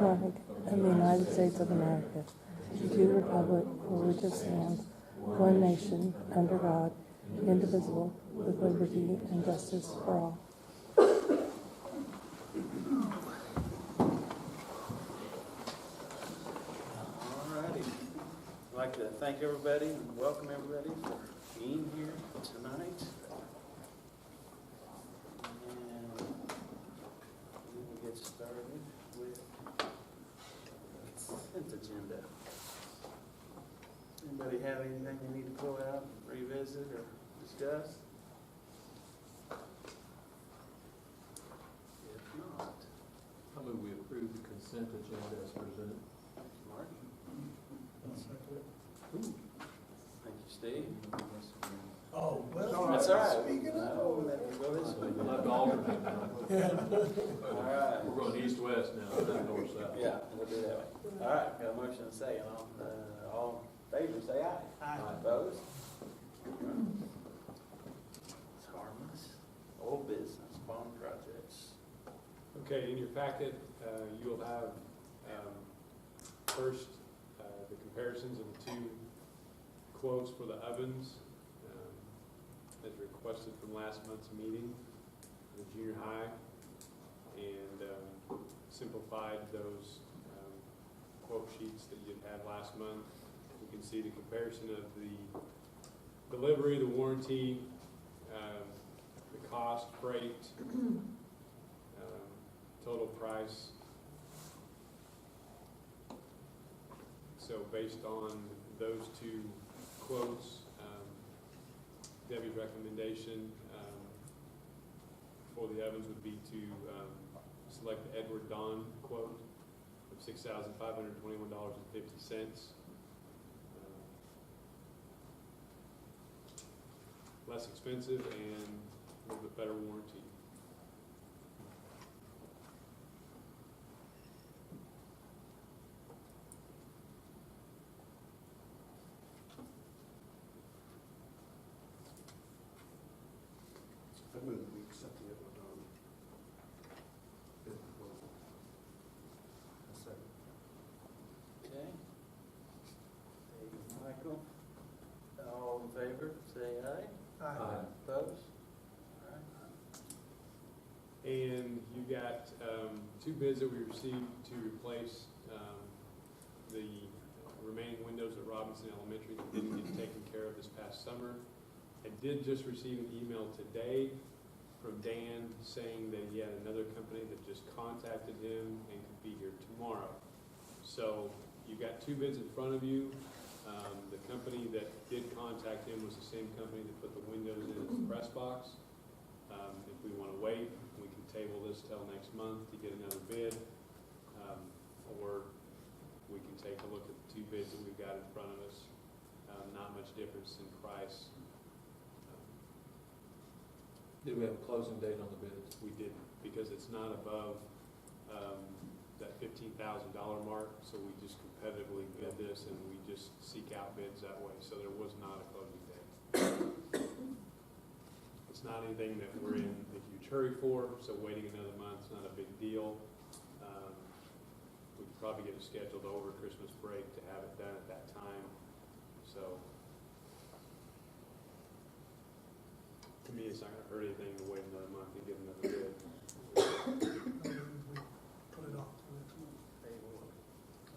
flag of the United States of America, and to the republic for which it stands, one nation, under God, indivisible, with liberty and justice for all. Alrighty. I'd like to thank everybody and welcome everybody for being here tonight. And we will get started with the consent agenda. Anybody have anything they need to pull out, revisit, or discuss? If not, I move we approve the consent agenda as presented. Mark? Thank you, Steve. Oh, well. That's all right. Speaking of. No, let me go this way. We'll have to alternate now. All right. We're going east-west now, not north-south. Yeah, we'll do that way. All right, got a motion and a second. All in favor, say aye. Aye. Opposed? It's harmless. Old business, bond projects. Okay, in your packet, you'll have first the comparisons of the two quotes for the ovens as requested from last month's meeting, the junior high, and simplified those quote sheets that you'd had last month. You can see the comparison of the delivery, the warranty, the cost, freight, total price. So based on those two quotes, Debbie's recommendation for the ovens would be to select the Edward Don quote of $6,521.50. Less expensive and a little bit better warranty. I move we accept the Edward Don bid proposal. A second. Okay. Dave and Michael. All in favor, say aye. Aye. Opposed? All right. And you got two bids that we received to replace the remaining windows at Robinson Elementary that didn't get taken care of this past summer. I did just receive an email today from Dan saying that he had another company that just contacted him and could be here tomorrow. So you've got two bids in front of you. The company that did contact him was the same company that put the windows in the press box. If we want to wait, we can table this till next month to get another bid, or we can take a look at the two bids that we've got in front of us. Not much difference in price. Did we have a closing date on the bids? We didn't, because it's not above that $15,000 mark, so we just competitively bid this and we just seek out bids that way, so there was not a closing date. It's not anything that we're in a huge hurry for, so waiting another month's not a big deal. We could probably get it scheduled over Christmas break to have it done at that time, so to me, it's not gonna hurt anything to wait another month and get another bid. Put it off till next month.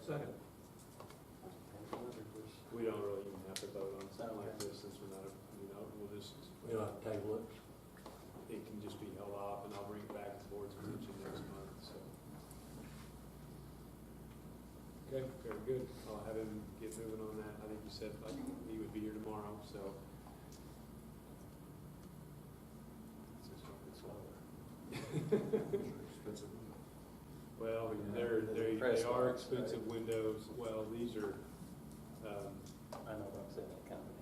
Second. We don't really even have to vote on something like this since we're not, we'll just, We don't have to table it. it can just be held off and I'll bring it back to the board's attention next month, so. Okay, very good. I'll have him get moving on that. I think you said like he would be here tomorrow, so. It's just a bit slower. Expensive. Well, Yeah, they press are box, expensive windows. Well, these are, I know what I'm saying, that company.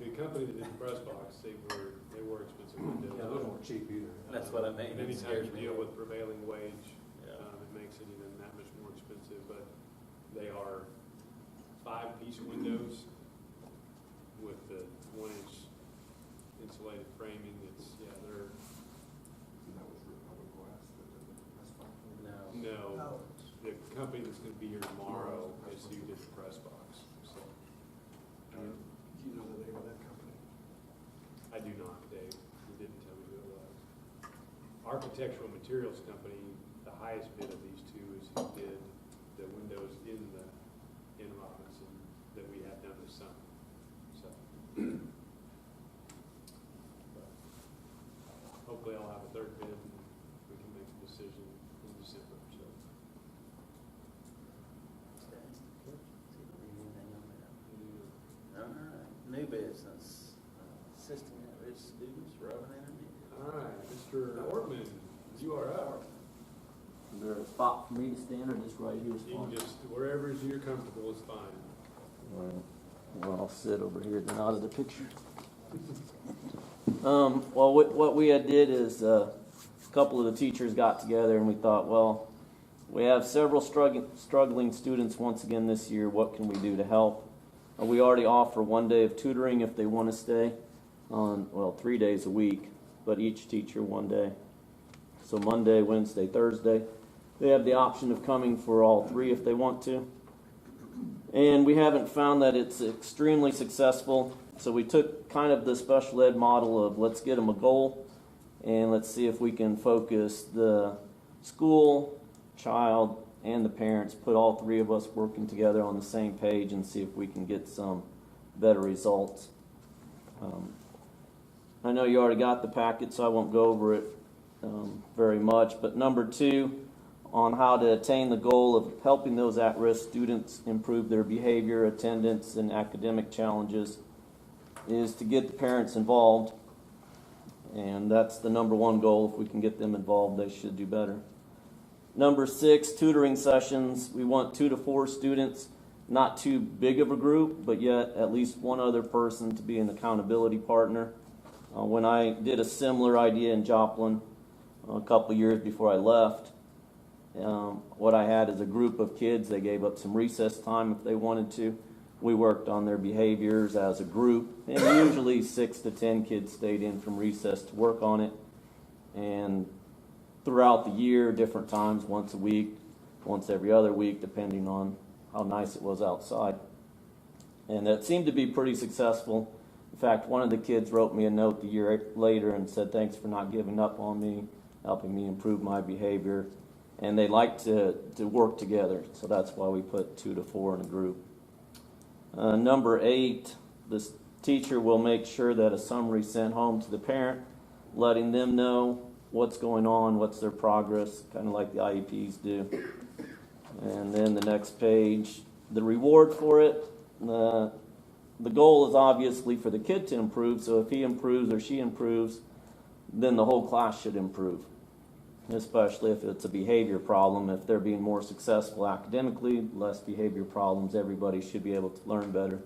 the company that did the press box, they were expensive windows. Yeah, those weren't cheap either. That's what I mean. And It anytime scares you me. deal with prevailing wage, Yeah. it makes it even that much more expensive, but they are 5-piece windows with the 1-inch insulated framing. It's, yeah, they're, And that was Republic Glass that did it. That's fine. No. no, No. the company that's gonna be here tomorrow is who did the press box, so. Do you know the name of that company? I do not, Dave, he didn't tell me who it was. Architectural Materials Company, the highest bid of these two is who did the windows in Robinson that we had done this summer, so. But hopefully I'll have a third bid and we can make a decision in December, so. All right, new business, assisting at-risk students, Robin Internet. All right, Mr. Ortman, you are up. Is there a spot for me to stand or just right here is You fine? can just, wherever you're comfortable is fine. Well, I'll sit over here then out of the picture. Well, what we had did is a couple of the teachers got together and we thought, well, we have several struggling students once again this year. What can we do to help? We already offer 1 day of tutoring if they want to stay on, well, 3 days a week, but each teacher 1 day. So Monday, Wednesday, Thursday. They have the option of coming for all 3 if they want to. And we haven't found that it's extremely successful. So we took kind of the special ed model of let's get them a goal and let's see if we can focus the school, child, and the parents, put all 3 of us working together on the same page and see if we can get some better results. I know you already got the packet, so I won't go over it very much, but number 2 on how to attain the goal of helping those at-risk students improve their behavior, attendance, and academic challenges is to get the parents involved, and that's the number 1 goal. If we can get them involved, they should do better. Number 6, tutoring sessions. We want 2 to 4 students, not too big of a group, but yet at least one other person to be an accountability partner. When I did a similar idea in Joplin a couple of years before I left, what I had is a group of kids. They gave up some recess time if they wanted to. We worked on their behaviors as a group, and usually 6 to 10 kids stayed in from recess to work on it. And throughout the year, different times, once a week, once every other week, depending on how nice it was outside. And it seemed to be pretty successful. In fact, one of the kids wrote me a note the year later and said, "Thanks for not giving up on me, helping me improve my behavior." And they like to work together, so that's why we put 2 to 4 in a group. Number 8, this teacher will make sure that a summary is sent home to the parent, letting them know what's going on, what's their progress, kind of like the IEPs do. And then the next page, the reward for it. The goal is obviously for the kid to improve, so if he improves or she improves, then the whole class should improve, especially if it's a behavior problem. If they're being more successful academically, less behavior problems, everybody should be able to learn better.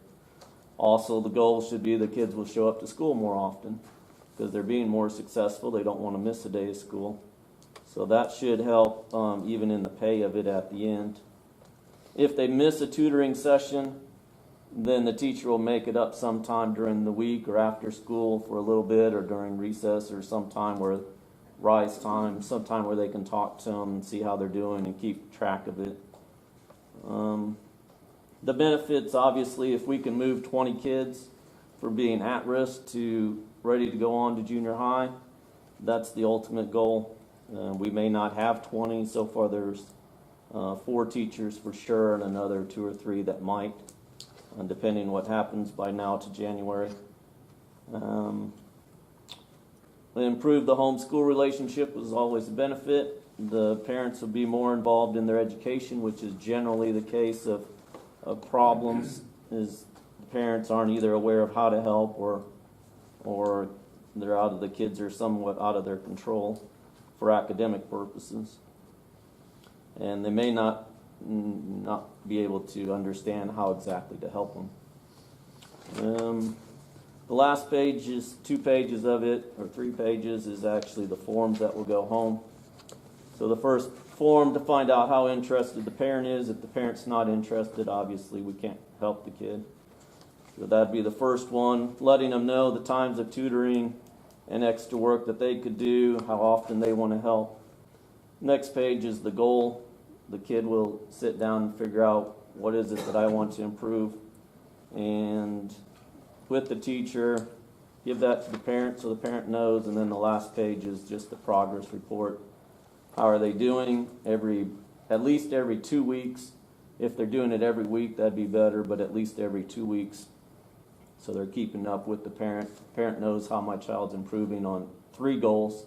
Also, the goal should be the kids will show up to school more often because they're being more successful. They don't want to miss a day of school. So that should help even in the pay of it at the end. If they miss a tutoring session, then the teacher will make it up sometime during the week or after school for a little bit, or during recess, or sometime where rise time, sometime where they can talk to them and see how they're doing and keep track of it. The benefits, obviously, if we can move 20 kids from being at risk to ready to go on to junior high, that's the ultimate goal. We may not have 20. So far there's 4 teachers for sure and another 2 or 3 that might, depending on what happens by now to January. Improve the home-school relationship is always a benefit. The parents will be more involved in their education, which is generally the case of problems, is the parents aren't either aware of how to help or the kids are somewhat out of their control for academic purposes. And they may not be able to understand how exactly to help them. The last page is 2 pages of it, or 3 pages, is actually the forms that will go home. So the first form to find out how interested the parent is. If the parent's not interested, obviously we can't help the kid. So that'd be the first one, letting them know the times of tutoring and extra work that they could do, how often they want to help. Next page is the goal. the kid will sit down and figure out what is it that I want to improve, and with the teacher, give that to the parent so the parent knows, and then the last page is just the progress report. How are they doing? At least every 2 weeks. If they're doing it every week, that'd be better, but at least every 2 weeks. So they're keeping up with the parent. Parent knows how my child's improving on 3 goals.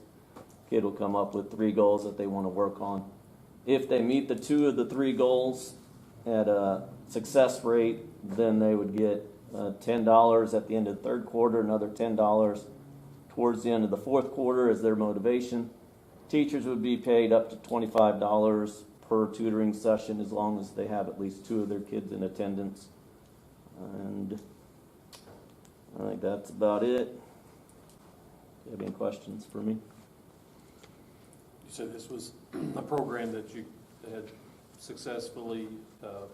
Kid will come up with 3 goals that they want to work on. If they meet the 2 of the 3 goals at a success rate, then they would get $10 at the end of the 3rd quarter, another $10 towards the end of the 4th quarter as their motivation. Teachers would be paid up to $25 per tutoring session as long as they have at least 2 of their kids in attendance. And I think that's about it. Do you have any questions for me? You said this was a program that you had successfully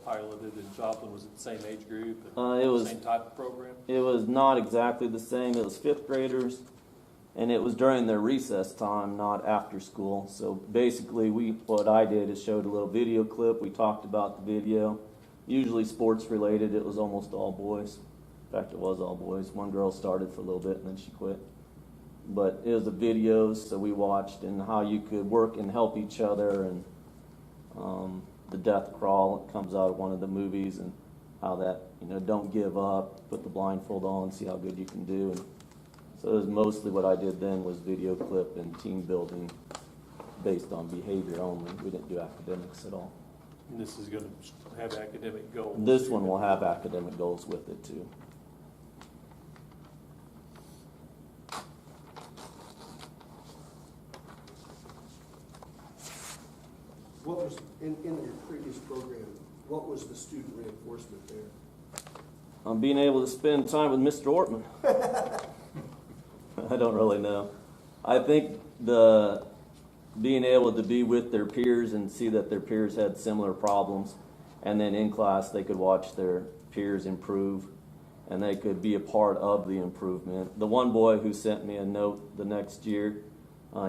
piloted in Joplin. Was it the same age group? It was same type of program? It was not exactly the same. It was 5th graders, and it was during their recess time, not after school. So basically, what I did is showed a little video clip. We talked about the video. Usually sports related. It was almost all boys. In fact, it was all boys. One girl started for a little bit and then she quit. But it was the videos that we watched and how you could work and help each other, and the death crawl comes out of one of the movies, and how that, don't give up, put the blindfold on, see how good you can do. And so it was mostly what I did then was video clip and team building based on behavior only. We didn't do academics at all. And this is going to have academic goals? This one will have academic goals with it too. What was, in your previous program, what was the student reinforcement there? I'm being able to spend time with Mr. Ortman. I don't really know. I think the being able to be with their peers and see that their peers had similar problems, and then in class they could watch their peers improve, and they could be a part of the improvement. The one boy who sent me a note the next year,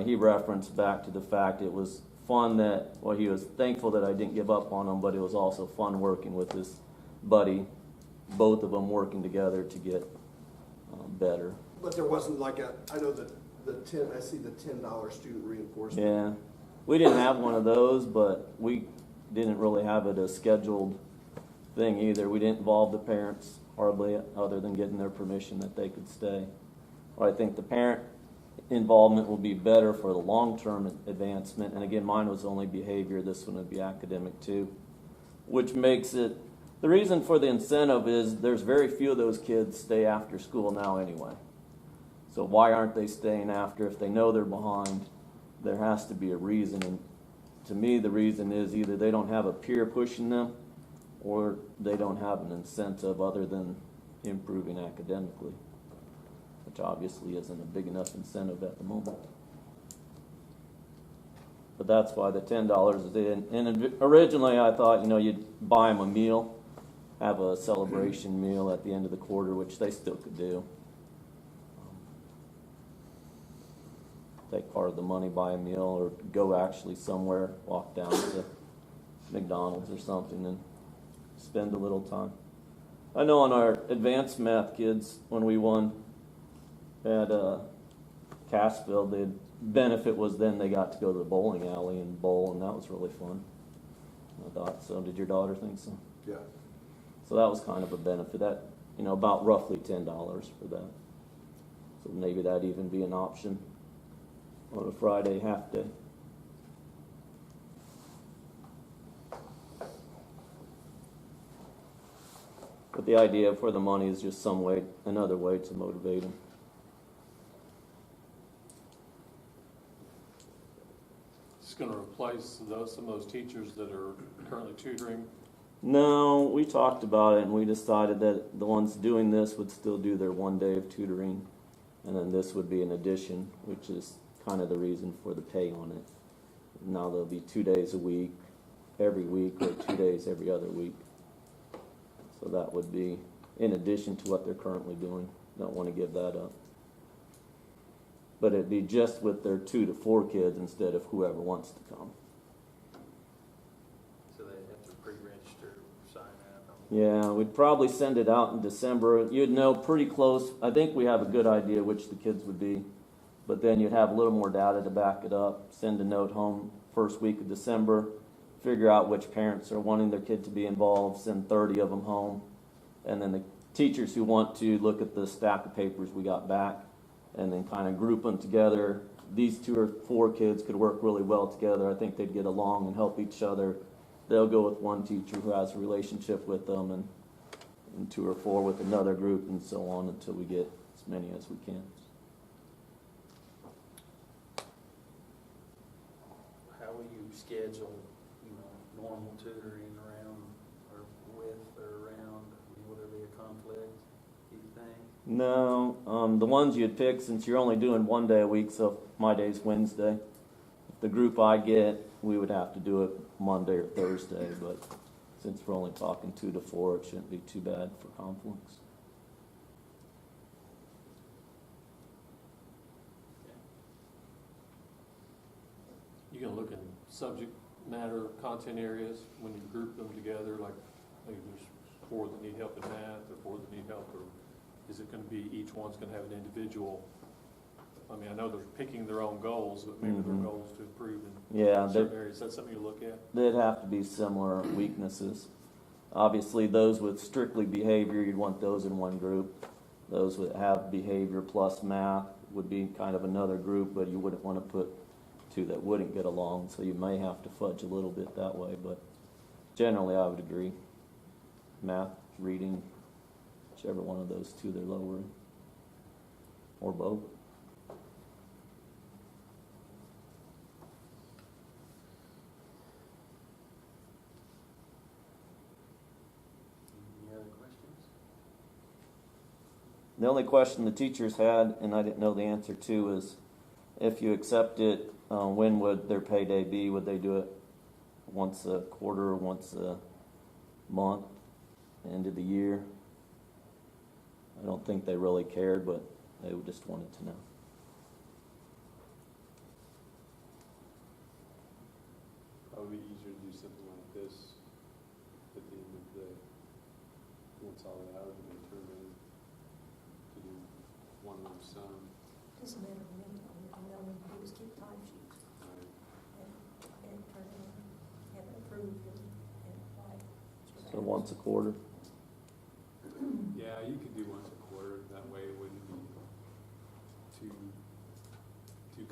he referenced back to the fact it was fun that, well, he was thankful that I didn't give up on him, but it was also fun working with his buddy, both of them working together to get better. But there wasn't like I know that I see the $10 student reinforcement. Yeah, we didn't have one of those, but we didn't really have it a scheduled thing either. We didn't involve the parents hardly, other than getting their permission that they could stay. Or I think the parent involvement will be better for the long-term advancement. And again, mine was only behavior. This one would be academic too, which makes it, the reason for the incentive is there's very few of those kids stay after school now anyway. So why aren't they staying after? If they know they're behind, there has to be a reason. And to me, the reason is either they don't have a peer pushing them, or they don't have an incentive other than improving academically, which obviously isn't a big enough incentive at the moment. But that's why the $10 is in. And originally I thought, you'd buy them a meal, have a celebration meal at the end of the quarter, which they still could do. Take part of the money, buy a meal, or go actually somewhere, walk down to McDonald's or something and spend a little time. I know on our advanced math kids, when we won at Cassville, the benefit was then they got to go to the bowling alley and bowl, and that was really fun. I thought so. Did your daughter think so? Yeah. So that was kind of a benefit. That, about roughly $10 for that. So maybe that'd even be an option on a Friday half day. But the idea for the money is just another way to motivate them. It's going to replace some of those teachers that are currently tutoring? No, we talked about it and we decided that the ones doing this would still do their 1 day of tutoring, and then this would be an addition, which is kind of the reason for the pay on it. Now there'll be 2 days a week, every week, or 2 days every other week. So that would be in addition to what they're currently doing. Don't want to give that up. But it'd be just with their 2 to 4 kids instead of whoever wants to come. So they have to pre-register, sign up. Yeah, we'd probably send it out in December. You'd know pretty close. I think we have a good idea which the kids would be, but then you'd have a little more data to back it up. Send a note home first week of December, figure out which parents are wanting their kid to be involved, send 30 of them home, and then the teachers who want to look at the stack of papers we got back, and then kind of group them together. These 2 or 4 kids could work really well together. I think they'd get along and help each other. They'll go with one teacher who has a relationship with them, and 2 or 4 with another group, and so on until we get as many as we can. How will you schedule, normal tutoring around, or with, or around? Will there be a conflict, do you think? No, the ones you'd pick, since you're only doing 1 day a week, so my day's Wednesday. If the group I get, we would have to do it Monday or Thursday, but since we're only talking 2 to 4, it shouldn't be too bad for conflicts. You can look in subject matter, content areas when you group them together, like maybe there's 4 that need help in math or 4 that need help, or is it going to be each one's going to have an individual? I mean, I know they're picking their own goals, but maybe their goals to improve in certain areas. Is that something you look at? They'd have to be similar weaknesses. Obviously, those with strictly behavior, you'd want those in one group. Those that have behavior plus math would be kind of another group, but you wouldn't want to put 2 that wouldn't get along, so you may have to fudge a little bit that way, but generally I would agree. Math, reading, whichever one of those 2 they're lower in, or both. Any other questions? The only question the teachers had, and I didn't know the answer to, is if you accept it, when would their payday be? Would they do it once a quarter, once a month, end of the year? I don't think they really cared, but they just wanted to know. Probably easier to do something like this at the end of the day. Once all the hours have been turned in, to do one lump sum. Doesn't matter to me, all we do is keep time sheets and turn it in, have it approved and applied. So once a quarter. Yeah, you could do once a quarter, that way it wouldn't be too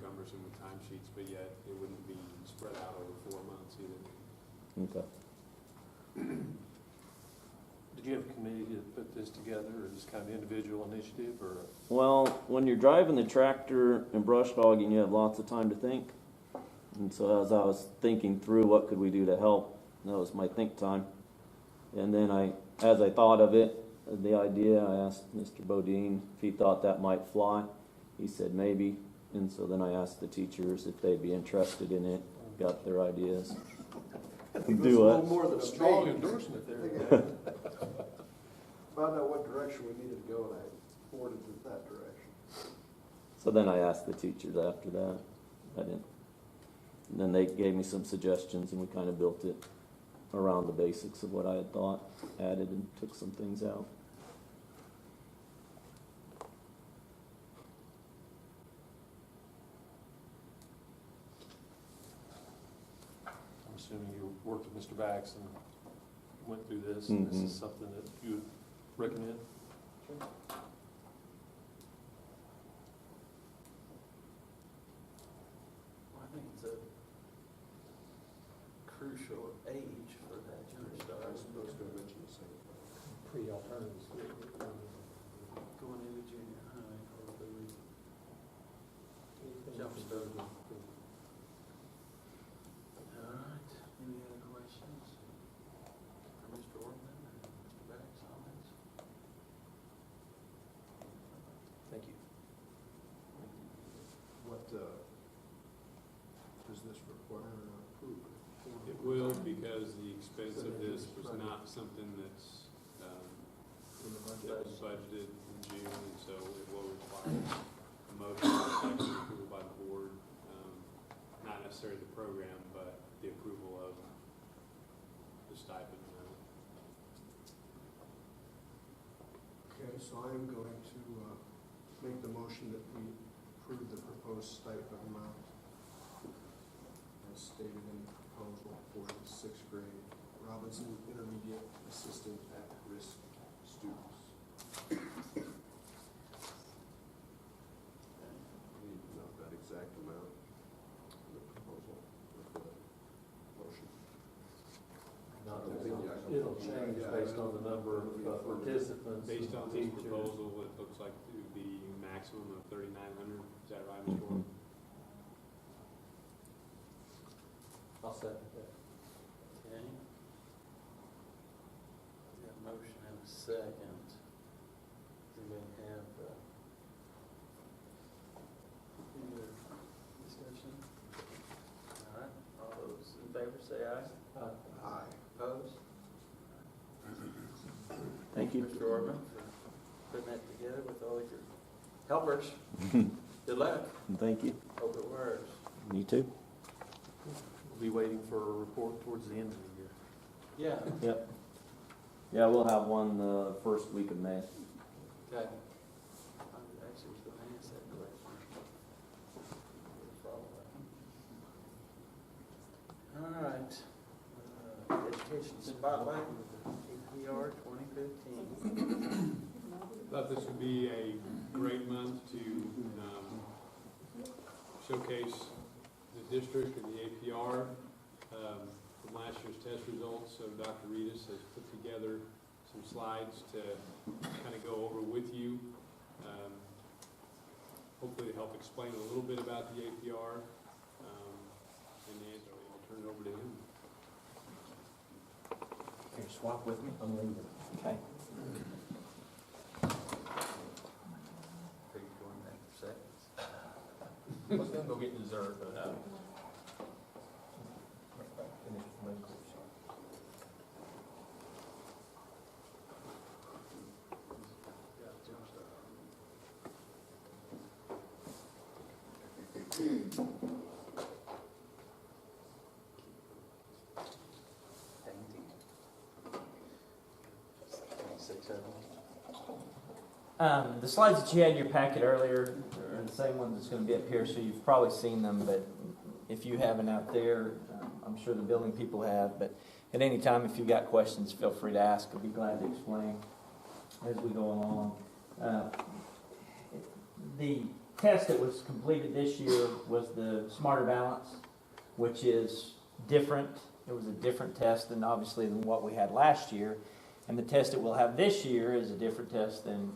cumbersome with time sheets, but yet it wouldn't be spread out over 4 months either. Okay. Did you have a committee to put this together, or just kind of individual initiative, or? Well, when you're driving the tractor and brush hogging, you have lots of time to think. And so as I was thinking through what could we do to help, that was my think time. And then as I thought of it, the idea, I asked Mr. Bodine if he thought that might fly. He said maybe. And so then I asked the teachers if they'd be interested in it, got their ideas. Do it. more than Strong endorsement there. Found out what direction we needed to go, and I forwarded it that direction. So then I asked the teachers after that. I didn't. And then they gave me some suggestions, and we kind of built it around the basics of what I had thought, added and took some things out. I'm assuming you worked with Mr. Bax and went through this, and this is something that you would recommend? Well, I think it's a crucial age for that jump start. I was supposed to mention the same thing. Pre-alternatives. Going into junior high or the jump start. All right, any other questions for Mr. Ortman or Mr. Bax on this? Thank you. What, does this require approval? It will, because the expense of this was not something that's, In the that budget? was budgeted in June, and so it will require a motion, reflecting approval by the board. Not necessarily the program, but the approval of the stipend amount. Okay, so I am going to make the motion that we approve the proposed stipend amount as stated in the proposal for the 6th grade Robinson Intermediate Assistant at-Risk students. We need to know that exact amount in the proposal with the motion. It'll change based on the number of participants. Based on and this teachers. proposal, it looks like it would be maximum of 3,900. Is that right, Mr. Gordon? I'll second that. Okay. Got a motion and a second. Does anybody have any other discussion? All right, all those in favor say aye. Aye. Opposed? Thank you. Mr. Ortman for putting that together with all your helpers. Good luck. Thank you. Hope it works. You too. We'll be waiting for a report towards the end of the year. Yeah, Yep. Yeah, we'll have one the first week of May. okay. I actually was going to ask that question. All right. Education Spotlight, APR 2015. Thought this would be a great month to showcase the district and the APR from last year's test results. So Dr. Reedus has put together some slides to kind of go over with you, hopefully to help explain a little bit about the APR. And then I'll turn it over to him. Here, swap with me. I'm leaving. Okay. Are you going back for seconds? I was gonna go get dessert, but Painting. 26 of them. The slides that you had in your packet earlier are the same ones that's going to be up here, so you've probably seen them, but if you haven't out there, I'm sure the building people have, but at any time, if you've got questions, feel free to ask. I'll be glad to explain as we go along. The test that was completed this year was the Smarter Balance, which is different. It was a different test than obviously than what we had last year, and the test that we'll have this year is a different test than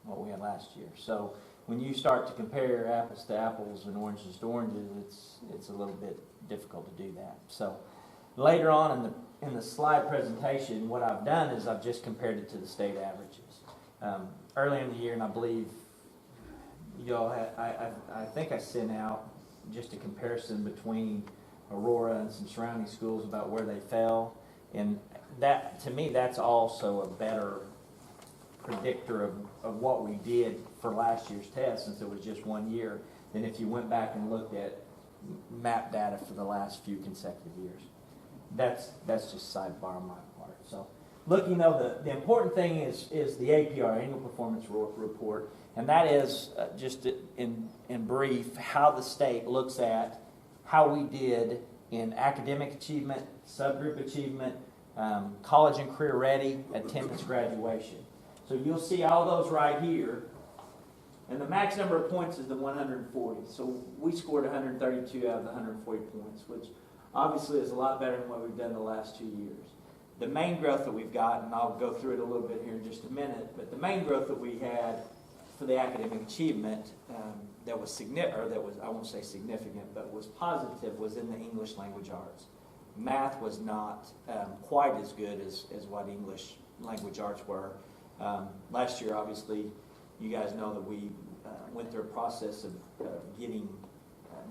what we had last year. So when you start to compare apples to apples and oranges to oranges, it's a little bit difficult to do that. So later on in the slide presentation, what I've done is I've just compared it to the state averages. Early in the year, and I believe y'all had, I think I sent out just a comparison between Aurora and some surrounding schools about where they fell, and that, to me, that's also a better predictor of what we did for last year's test, since it was just 1 year, than if you went back and looked at map data for the last few consecutive years. That's just sidebar on my part. So, looking though, the important thing is the APR, Annual Performance Report, and that is just in brief how the state looks at how we did in academic achievement, subgroup achievement, college and career ready, attendance, graduation. So you'll see all those right here, and the max number of points is the 140. So we scored 132 out of the 140 points, which obviously is a lot better than what we've done the last 2 years. The main growth that we've got, and I'll go through it a little bit here in just a minute, but the main growth that we had for the academic achievement that was significant, or that was, I won't say significant, but was positive, was in the English language arts. Math was not quite as good as what English language arts were. Last year, obviously, you guys know that we went through a process of getting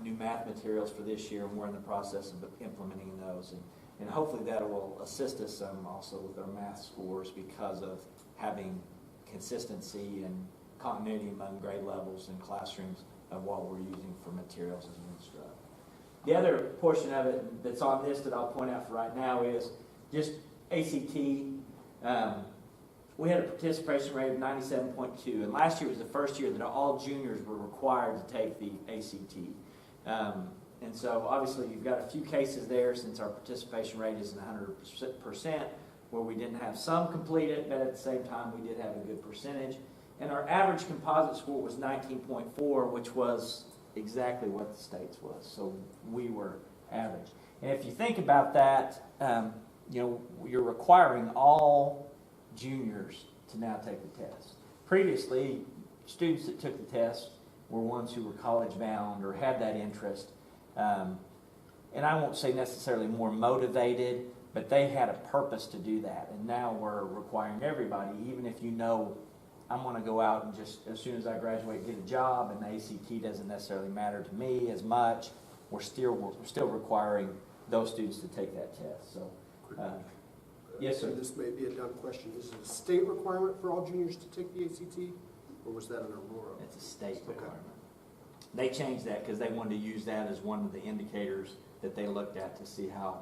new math materials for this year, and we're in the process of implementing those. And hopefully that will assist us also with our math scores because of having consistency and continuity among grade levels and classrooms of what we're using for materials as we instruct. The other portion of it that's on this that I'll point out for right now is just ACT, we had a participation rate of 97.2, and last year was the first year that all juniors were required to take the ACT. And so obviously you've got a few cases there since our participation rate isn't 100%, where we didn't have some complete it, but at the same time we did have a good percentage. And our average composite score was 19.4, which was exactly what the state's was. So we were average. And if you think about that, you're requiring all juniors to now take the test. Previously, students that took the test were ones who were college bound or had that interest. And I won't say necessarily more motivated, but they had a purpose to do that. And now we're requiring everybody, even if you know I'm going to go out and just as soon as I graduate get a job and the ACT doesn't necessarily matter to me as much, we're still requiring those students to take that test. So, yes, sir. This may be a dumb question. Is it a state requirement for all juniors to take the ACT, or was that an Aurora? It's a state requirement. They changed that because they wanted to use that as one of the indicators that they looked at to see how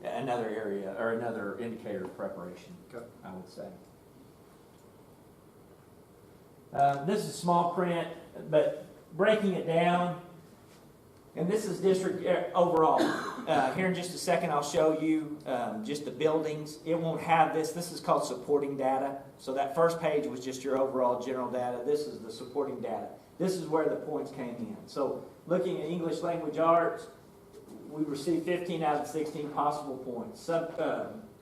another area or another indicator of preparation, Okay. I would say. This is small print, but breaking it down, and this is district overall. Here in just a second, I'll show you just the buildings. It won't have this. This is called supporting data. So that first page was just your overall general data. This is the supporting data. This is where the points came in. So looking at English language arts, we received 15 out of 16 possible points.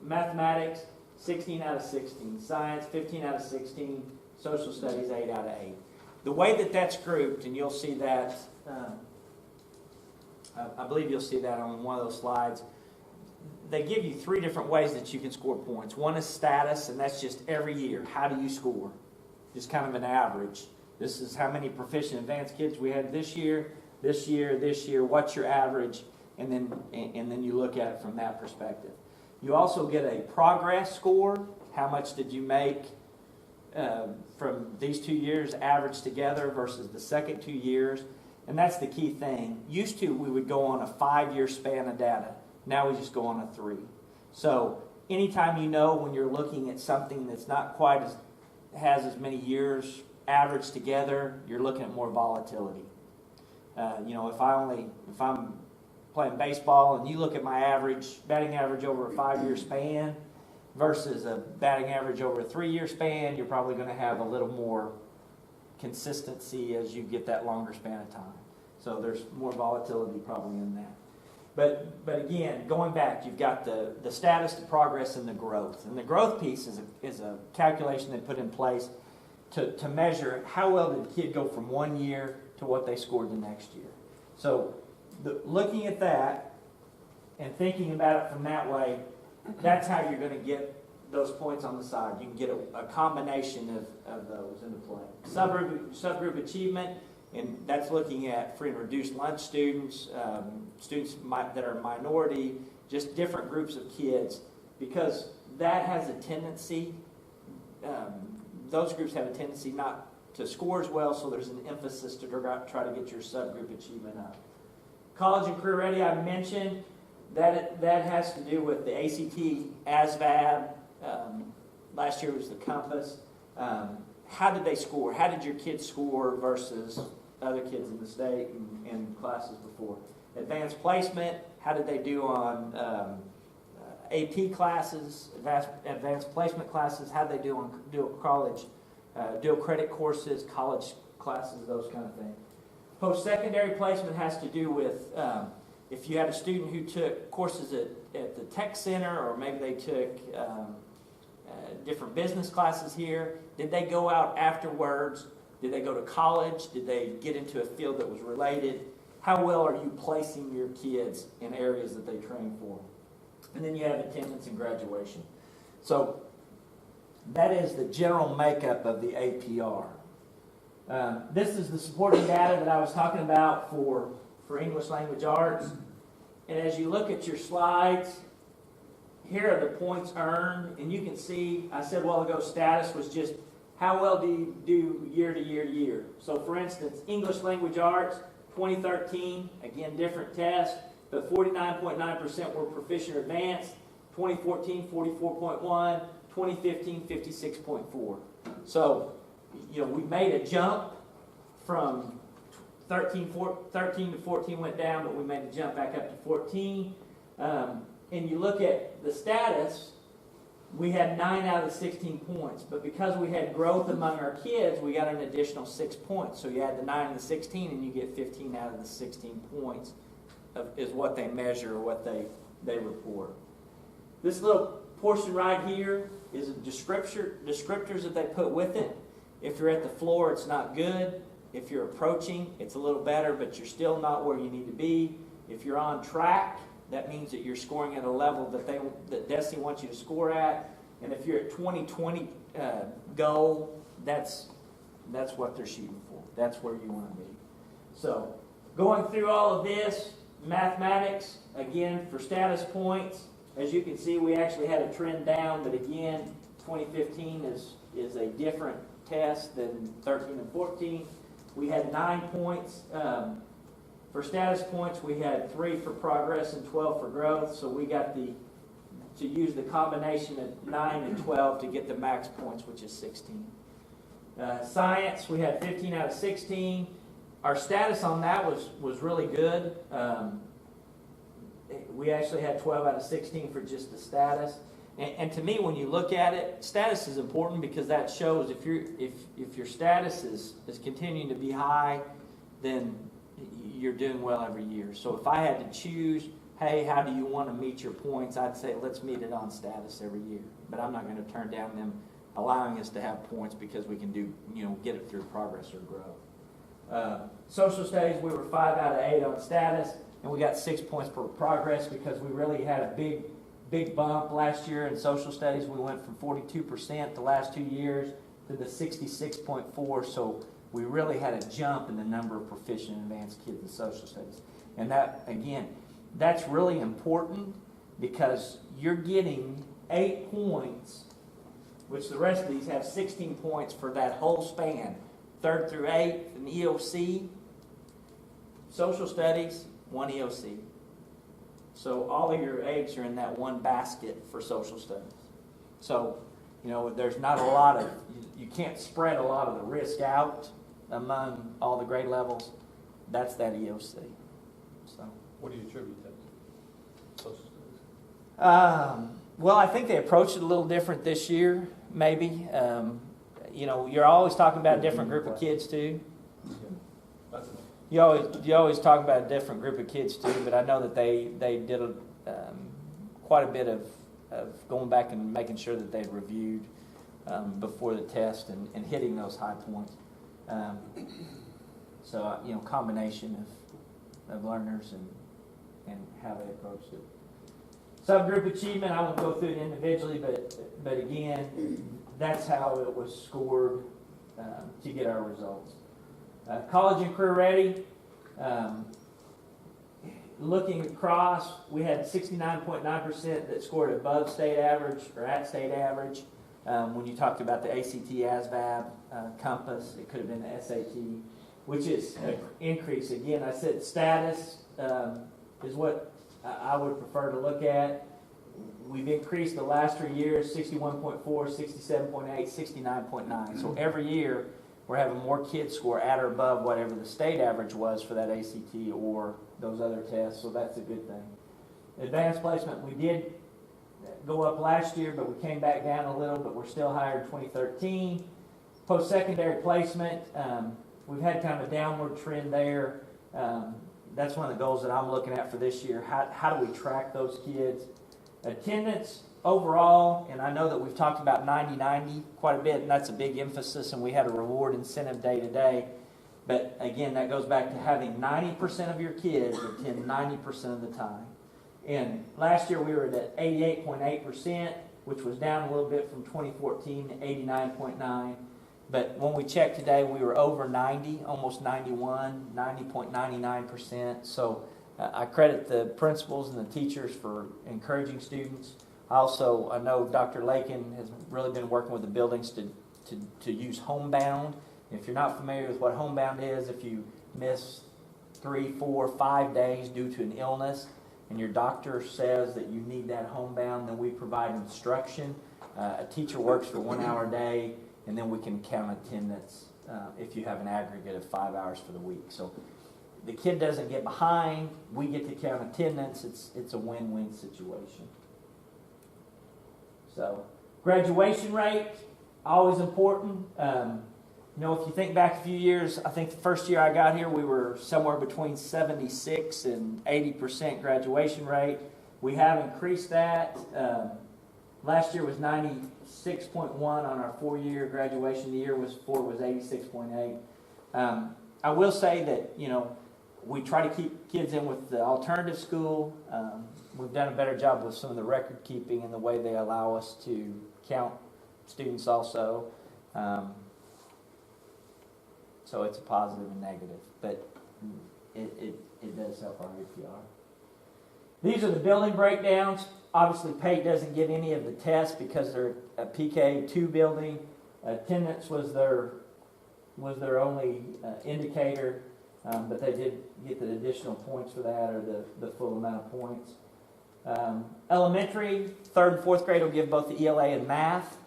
Mathematics, 16 out of 16. Science, 15 out of 16. Social studies, 8 out of 8. The way that that's grouped, and you'll see that, I believe you'll see that on one of those slides, they give you 3 different ways that you can score points. One is status, and that's just every year. How do you score? Just kind of an average. This is how many proficient advanced kids we had this year, this year, this year. What's your average? And then you look at it from that perspective. You also get a progress score. How much did you make from these 2 years averaged together versus the second 2 years? And that's the key thing. Used to, we would go on a 5-year span of data. Now we just go on a 3. So anytime you know when you're looking at something that's not quite as, has as many years averaged together, you're looking at more volatility. If I'm playing baseball and you look at my batting average over a 5-year span versus a batting average over a 3-year span, you're probably going to have a little more consistency as you get that longer span of time. So there's more volatility probably in that. But again, going back, you've got the status, the progress, and the growth. And the growth piece is a calculation they put in place to measure how well did the kid go from 1 year to what they scored the next year. So looking at that and thinking about it from that way, that's how you're going to get those points on the side. You can get a combination of those into play. Subgroup achievement, and that's looking at free and reduced lunch students, students that are minority, just different groups of kids, because that has a tendency, those groups have a tendency not to score as well, so there's an emphasis to try to get your subgroup achievement up. College and career ready, I mentioned, that has to do with the ACT, ASVAB, last year was the Compass. How did they score? How did your kids score versus other kids in the state and classes before? Advanced placement, how did they do on AP classes, advanced placement classes? How did they do on college, dual credit courses, college classes, those kind of things. Post-secondary placement has to do with if you had a student who took courses at the tech center, or maybe they took different business classes here. Did they go out afterwards? Did they go to college? Did they get into a field that was related? How well are you placing your kids in areas that they train for? And then you have attendance and graduation. So that is the general makeup of the APR. This is the supporting data that I was talking about for English language arts. And as you look at your slides, here are the points earned. And you can see, I said a while ago, status was just how well do you do year to year to year. So for instance, English language arts, 2013, again, different test, but 49.9% were proficient or advanced. 2014, 44.1, 2015, 56.4. So, you know, we made a jump from 13 to 14 went down, but we made a jump back up to 14. And you look at the status, we had 9 out of the 16 points. But because we had growth among our kids, we got an additional 6 points. So you add the 9 and the 16, and you get 15 out of the 16 points is what they measure or what they report. This little portion right here is a descriptors that they put with it. If you're at the floor, it's not good. If you're approaching, it's a little better, but you're still not where you need to be. If you're on track, that means that you're scoring at a level that Destiny wants you to score at. And if you're at 2020 goal, that's what they're shooting for. That's where you want to be. So, going through all of this, mathematics, again, for status points, as you can see, we actually had a trend down, but again, 2015 is a different test than 13 and 14. We had 9 points. For status points, we had 3 for progress and 12 for growth, so we got to use the combination of 9 and 12 to get the max points, which is 16. Science, we had 15 out of 16. Our status on that was really good. We actually had 12 out of 16 for just the status. And to me, when you look at it, status is important because that shows if your status is continuing to be high, then you're doing well every year. So if I had to choose, hey, how do you want to meet your points? I'd say let's meet it on status every year. But I'm not going to turn down them allowing us to have points because we can get it through progress or growth. Social studies, we were 5 out of 8 on status, and we got 6 points for progress because we really had a big bump last year in social studies. We went from 42% the last 2 years to the 66.4. So we really had a jump in the number of proficient and advanced kids in social studies. And that, again, that's really important because you're getting 8 points, which the rest of these have 16 points for that whole span. 3rd through 8th in EOC, social studies, 1 EOC. So all of your eggs are in that one basket for social studies. So, there's not a lot of, you can't spread a lot of the risk out among all the grade levels. That's that EOC. So, What do you attribute that to? Social studies? Well, I think they approached it a little different this year, maybe. You're always talking about a different group of kids too. You always talk about a different group of kids too, but I know that they did quite a bit of going back and making sure that they'd reviewed before the test and hitting those high points. Combination of learners and how they approached it. Subgroup achievement, I won't go through it individually, but again, that's how it was scored to get our results. College and career ready, looking across, we had 69.9% that scored above state average or at state average. When you talked about the ACT, ASVAB, Compass, it could have been the SAT, which is an increase. Again, I said status is what I would prefer to look at. We've increased the last 3 years, 61.4, 67.8, 69.9. So every year, we're having more kids score at or above whatever the state average was for that ACT or those other tests, so that's a good thing. Advanced placement, we did go up last year, but we came back down a little, but we're still higher in 2013. Post-secondary placement, we've had kind of a downward trend there. That's one of the goals that I'm looking at for this year. How do we track those kids? Attendance overall, and I know that we've talked about 90-90 quite a bit, and that's a big emphasis, and we had a reward incentive day today. But again, that goes back to having 90% of your kids attend 90% of the time. And last year we were at 88.8%, which was down a little bit from 2014 to 89.9%. But when we checked today, we were over 90, almost 91, 90.99%. So I credit the principals and the teachers for encouraging students. Also, I know Dr. Lakin has really been working with the buildings to use homebound. If you're not familiar with what homebound is, if you miss 3, 4, 5 days due to an illness, and your doctor says that you need that homebound, then we provide instruction. A teacher works for 1 hour a day, and then we can count attendance if you have an aggregate of 5 hours for the week. So the kid doesn't get behind, we get to count attendance. It's a win-win situation. So graduation rate, always important. You know, if you think back a few years, I think the first year I got here, we were somewhere between 76 and 80% graduation rate. We have increased that. Last year was 96.1 on our 4-year graduation. The year before was 86.8. I will say that, you know, we try to keep kids in with the alternative school. We've done a better job with some of the record keeping and the way they allow us to count students also. So it's a positive and negative, but it does help our APR. These are the building breakdowns. Obviously, Pate doesn't get any of the tests because they're a PK2 building. Attendance was their only indicator, but they did get the additional points for that, or the full amount of points. Elementary, 3rd and 4th grade will give both the ELA and math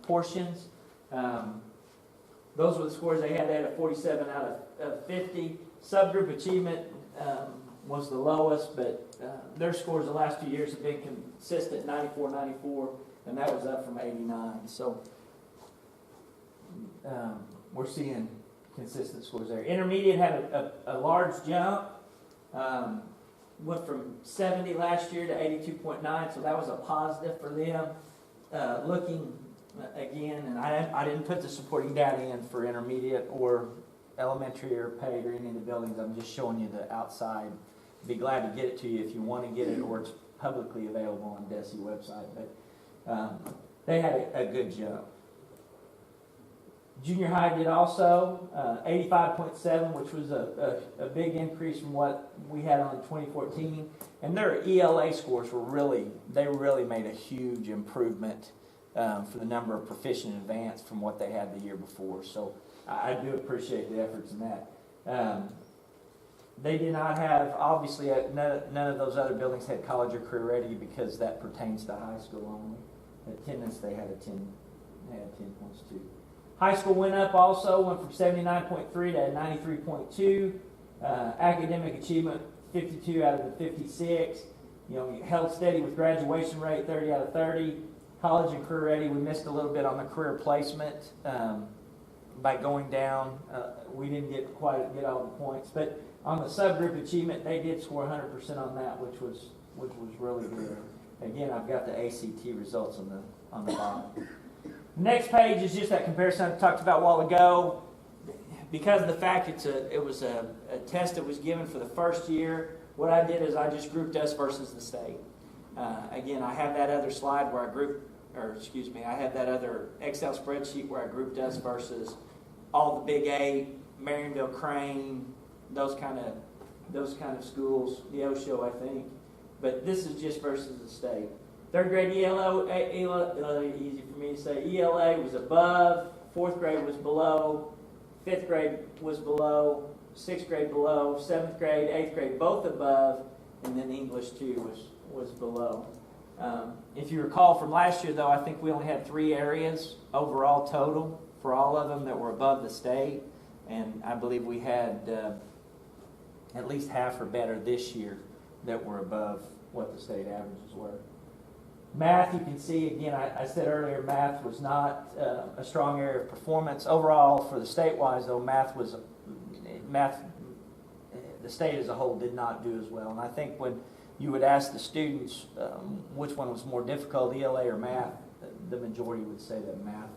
portions. Those were the scores they had. They had a 47 out of 50. Subgroup achievement was the lowest, but their scores the last 2 years have been consistent, 94, 94, and that was up from 89. So we're seeing consistent scores there. Intermediate had a large jump. Went from 70 last year to 82.9, so that was a positive for them. Looking again, and I didn't put the supporting data in for intermediate or elementary or Pate or any of the buildings. I'm just showing you the outside. Be glad to get it to you if you want to get it, or it's publicly available on DESE website. But they had a good jump. Junior high did also 85.7, which was a big increase from what we had on 2014. And their ELA scores were really made a huge improvement for the number of proficient and advanced from what they had the year before. So I do appreciate the efforts in that. They did not have, obviously, none of those other buildings had college or career ready because that pertains to high school only. Attendance, they had 10 points too. High school went up also, went from 79.3 to 93.2. Academic achievement, 52 out of the 56. You know, held steady with graduation rate, 30 out of 30. College and career ready, we missed a little bit on the career placement by going down. We didn't get all the points, but on the subgroup achievement, they did score 100% on that, which was really good. Again, I've got the ACT results on the bottom. Next page is just that comparison I talked about a while ago. Because of the fact it was a test that was given for the first year, what I did is I just grouped us versus the state. Again, I have that other slide where I have that other Excel spreadsheet where I grouped us versus all the Big 8, Marionville, Crane, those kind of schools, the Osho, I think. But this is just versus the state. 3rd grade ELA, easy for me to say, ELA was above, 4th grade was below, 5th grade was below, 6th grade below, 7th grade, 8th grade both above, and then English 2 was below. If you recall from last year, though, I think we only had 3 areas overall total for all of them that were above the state, and I believe we had at least half or better this year that were above what the state averages were. Math, you can see, again, I said earlier, math was not a strong area of performance. Overall, for the state-wise, though, the state as a whole did not do as well. And I think when you would ask the students which one was more difficult, ELA or math, the majority would say that math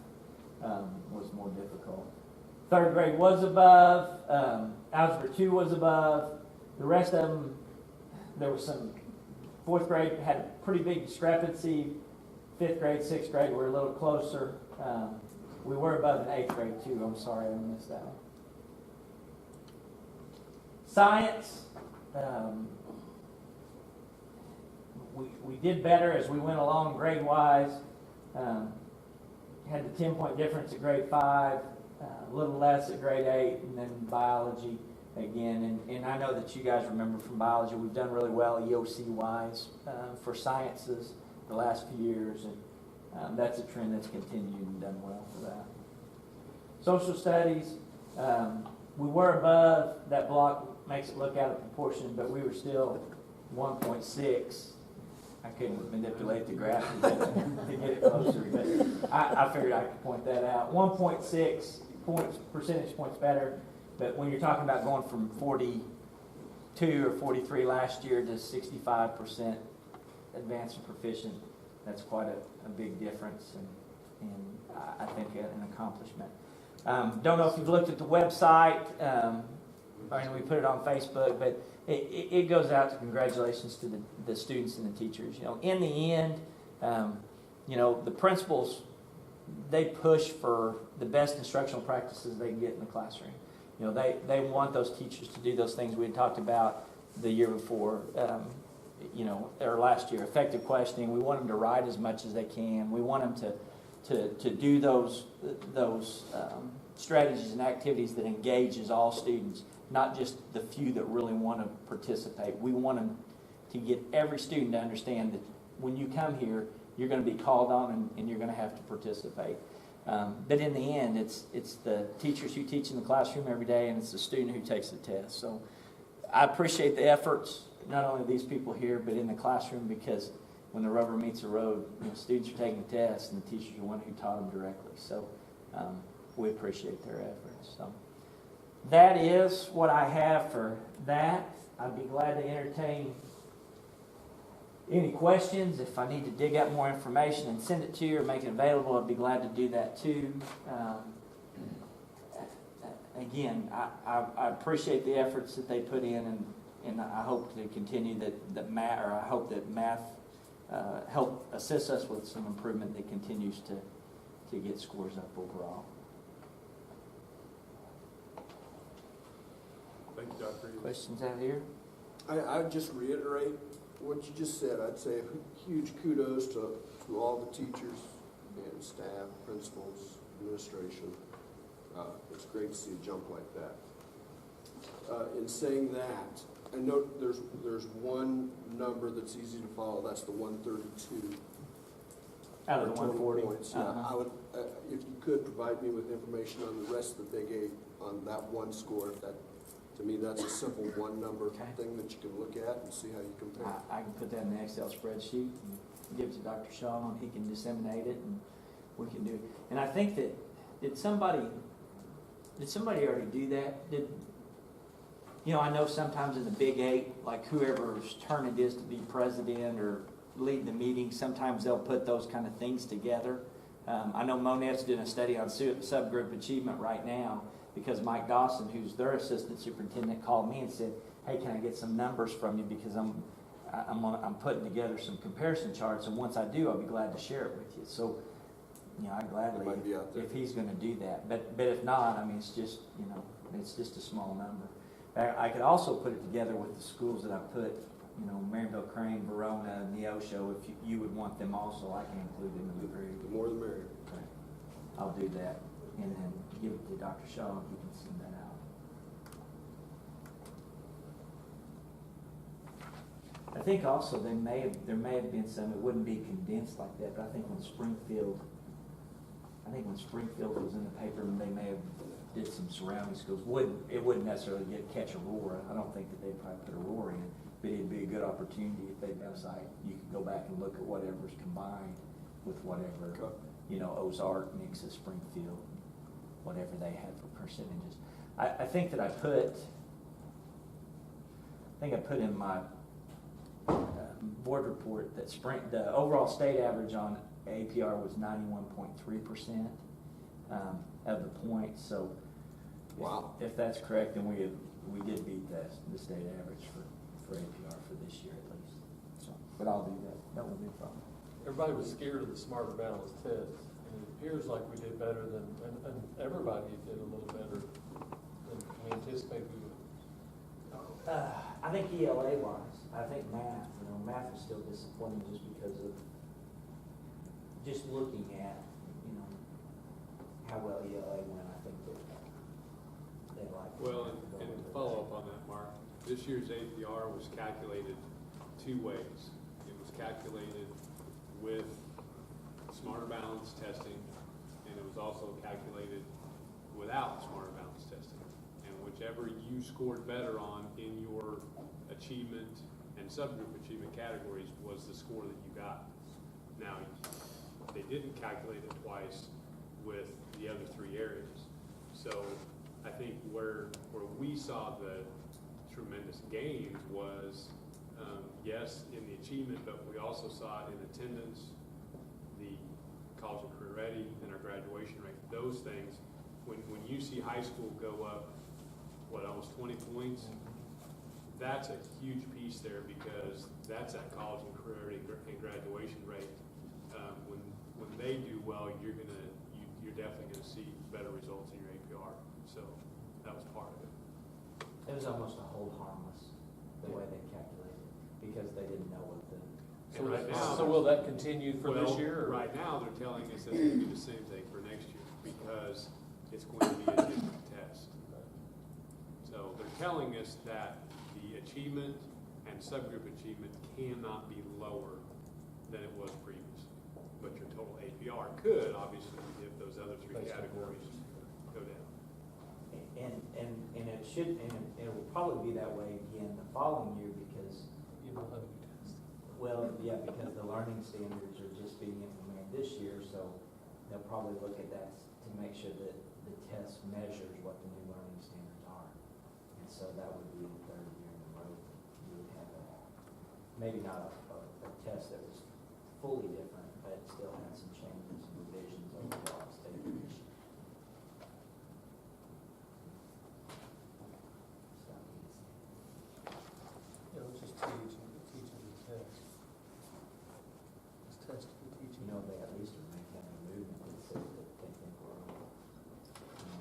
was more difficult. 3rd grade was above. Algebra 2 was above. The rest of them, there was some. 4th grade had a pretty big discrepancy. 5th grade, 6th grade were a little closer. We were above in 8th grade too. I'm sorry I missed that one. Science. We did better as we went along grade-wise. Had the 10-point difference at grade 5, a little less at grade 8, and then biology again, and I know that you guys remember from biology, we've done really well EOC-wise for sciences the last few years, and that's a trend that's continued and done well for that. Social studies, we were above, that block makes it look out of proportion, but we were still 1.6. I couldn't manipulate the graph to get it closer, but I figured I could point that out. 1.6 percentage points better, but when you're talking about going from 42 or 43 last year to 65% advanced and proficient, that's quite a big difference, and I think an accomplishment. Don't know if you've looked at the website. We put it on Facebook, but it goes out to congratulations to the students and the teachers. In the end, the principals, they push for the best instructional practices they can get in the classroom. They want those teachers to do those things we had talked about the year before, or last year, effective questioning. We want them to write as much as they can. We want them to do those strategies and activities that engages all students, not just the few that really want to participate. We want them to get every student to understand that when you come here, you're going to be called on and you're going to have to participate. But in the end, it's the teachers who teach in the classroom every day, and it's the student who takes the test. So I appreciate the efforts, not only of these people here, but in the classroom, because when the rubber meets the road, students are taking the test, and the teachers are the one who taught them directly. So we appreciate their efforts. So that is what I have for that. I'd be glad to entertain any questions. If I need to dig up more information and send it to you or make it available, I'd be glad to do that too. Again, I appreciate the efforts that they put in, and I hope to continue I hope that math help assist us with some improvement that continues to get scores up overall. Thank you, Dr. Reeves. Questions out here? I'd just reiterate what you just said. I'd say huge kudos to all the teachers and staff, principals, administration. It's great to see a jump like that. In saying that, I know there's one number that's easy to follow. That's the 132. Out of the 140? Points. Yeah, I would, if you could provide me with information on the rest that they gave on that one score. To me, that's a simple one number thing that you can look at and see how you compare. I can put that in the Excel spreadsheet and give it to Dr. Shaw, and he can disseminate it, and we can do it. And I think that, did somebody already do that? I know sometimes in the Big Eight, like whoever's turn it is to be president or lead the meeting, sometimes they'll put those kind of things together. I know Monet's doing a study on subgroup achievement right now, because Mike Dawson, who's their assistant superintendent, called me and said, "Hey, can I get some numbers from you, because I'm putting together some comparison charts, and once I do, I'll be glad to share it with you." So, I'd gladly, Might be out there. if he's going to do that. But if not, it's just a small number. I could also put it together with the schools that I put, Maryville, Crane, Verona, Neosho. If you would want them also, I can include them in the group. The more the merrier. Okay. I'll do that, and then give it to Dr. Shaw, and he can send that out. I think also there may have been some, it wouldn't be condensed like that, but I think when Springfield was in the paper, they may have did some surrounding schools. It wouldn't necessarily catch Aurora. I don't think that they'd probably put Aurora in, but it'd be a good opportunity if they've got a site. You could go back and look at whatever's combined with whatever, Ozark, Nixa, Springfield, whatever they had for percentages. I think that I put in my board report that the overall state average on APR was 91.3% of the points. So, wow, if that's correct, then we did beat the state average for APR for this year at least. So, but I'll do that. That won't be a problem. Everybody was scared of the Smarter Balance test, and it appears like we did better than, and everybody did a little better than we anticipated we would. I think ELA wise, I think math. Math was still disappointing just because of looking at how well ELA went. I think that they like. Well, and to follow up on that, Mark, this year's APR was calculated two ways. It was calculated with Smarter Balance testing, and it was also calculated without Smarter Balance testing. And whichever you scored better on in your achievement and subgroup achievement categories was the score that you got. Now, they didn't calculate it twice with the other three areas. So I think where we saw the tremendous gains was, yes, in the achievement, but we also saw it in attendance, the college and career ready, and our graduation rate. Those things, when you see high school go up, what, almost 20 points, that's a huge piece there because that's that college and career ready and graduation rate. When they do well, you're definitely gonna see better results in your APR. So that was part of it. It was almost a hold harmless, the way they calculated it, because they didn't know what the. And right now, So will that continue for this well, year? Or? Right now, they're telling us that they're gonna do the same thing for next year because it's going to be a different test. So they're telling us that the achievement and subgroup achievement cannot be lower than it was previously. But your total APR could, obviously, if those other three categories go down. And it should, and it will probably be that way again the following year because, You know how to do tests. well, yeah, because the learning standards are just being implemented this year, so they'll probably look at that to make sure that the test measures what the new learning standards are. And so that would be the third year in a row that you would have maybe not a test that was fully different, but it still had some changes and revisions overall state edition. Yeah, let's just teach the test. Let's test the teaching. You know, they at least are making a movement that says that they think we're on,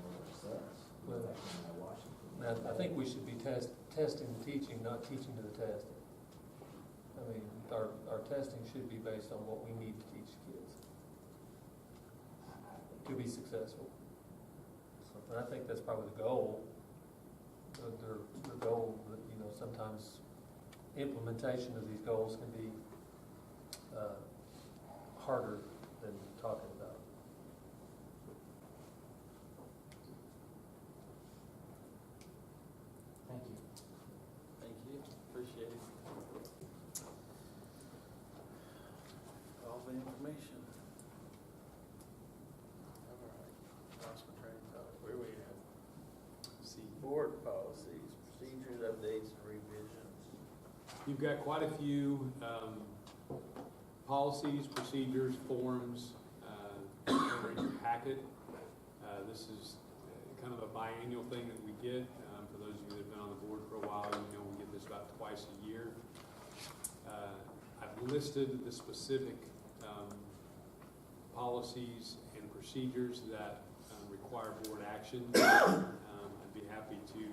what it says. Well, Back in Washington. Now, I think we should be testing the teaching, not teaching to the testing. I mean, our testing should be based on what we need to teach kids to be successful. So, and I think that's probably the goal. The goal that, you know, sometimes implementation of these goals can be harder than talking about. Thank you. Thank you, appreciate it. All the information. All right, lost my train of thought. Where we at? See, board policies, procedures, updates, and revisions. You've got quite a few policies, procedures, forms in your packet. This is kind of a biannual thing that we get. For those of you that have been on the board for a while, you know we get this about twice a year. I've listed the specific policies and procedures that require board action. I'd be happy to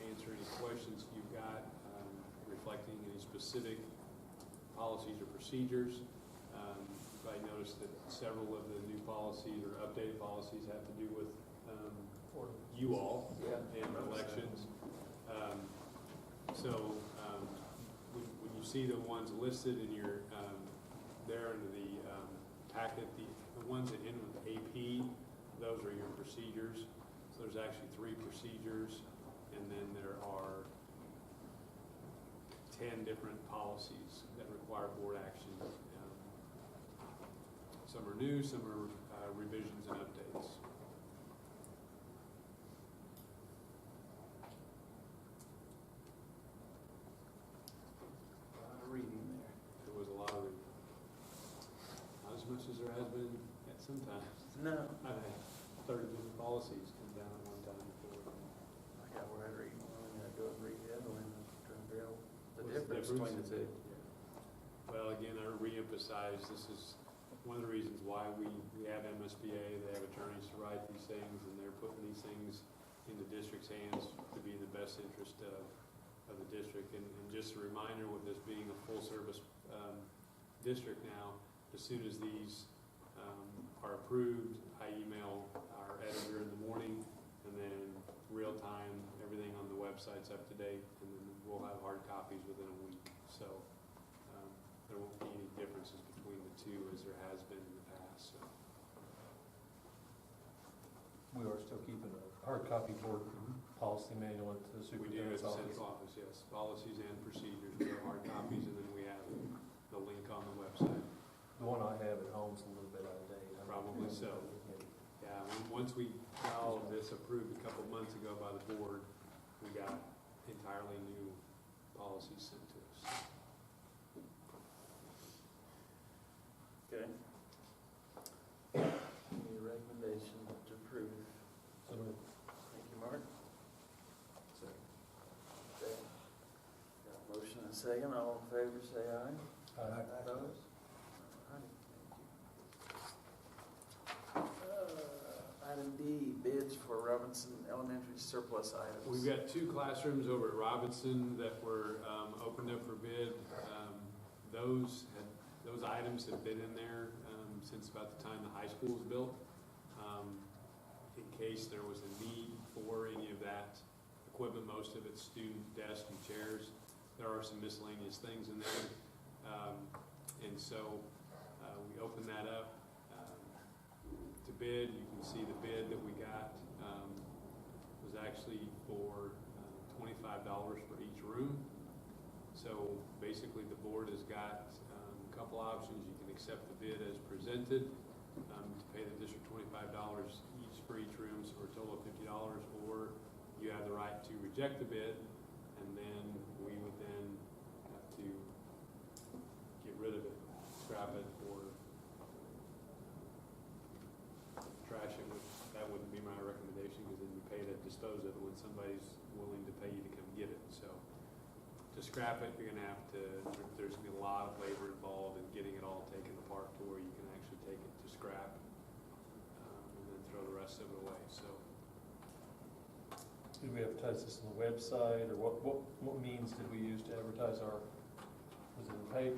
answer any questions you've got reflecting any specific policies or procedures. You probably noticed that several of the new policies or updated policies have to do with you all and elections. So when you see the ones listed in your there under the packet, the ones that end with AP, those are your procedures. So there's actually 3 procedures, and then there are 10 different policies that require board action. Some are new, some are revisions and updates. A lot of reading there. There was a lot of reading. Not as much as there has been at some times. No, I've had 30 different policies come down at one time before. I got where I read one, and I go and read the other one, and try to figure out the What's difference between the two. Well, again, I reemphasize, this is one of the reasons why we have MSBA, they have attorneys to write these things, and they're putting these things in the district's hands to be in the best interest of the district. And just a reminder, with this being a full-service district now, as soon as these are approved, I email our editor in the morning, and then real time, everything on the website's up to date, and then we'll have hard copies within a week. So there won't be any differences between the two as there has been in the past. So. We are still keeping a hard copy board policy manual at the We do at superintendent's the office. central office, yes. Policies and procedures, we have hard copies, and then we have the link on the website. The one I have at home is a little bit out of date. Probably so. Yeah, once we got all of this approved a couple months ago by the board, we got entirely new policies sent to us. Okay. Any recommendation to approve? So moved. Thank you, Mark. Okay. Got a motion and a second. All in favor, say aye. Opposed? Item D, bids for Robinson Elementary surplus items. We've got 2 classrooms over at Robinson that were opened up for bid. Those items have been in there since about the time the high school was built. In case there was a need for any of that equipment, most of it's student desks and chairs. There are some miscellaneous things in there. And so we opened that up to bid. You can see the bid that we got was actually for $25 for each room. So basically the board has got a couple options. You can accept the bid as presented to pay the district $25 each for each room, so for a total of $50, or you have the right to reject the bid, and then we would then have to get rid of it, scrap it, or trash it, which that wouldn't be my recommendation, because then you pay to dispose of it when somebody's willing to pay you to come get it. So to scrap it, you're gonna have to, there's gonna be a lot of labor involved in getting it all taken apart to where you can actually take it to scrap, and then throw the rest of it away. So Did we advertise this on the website, or what means did we use to advertise our, was it in the paper?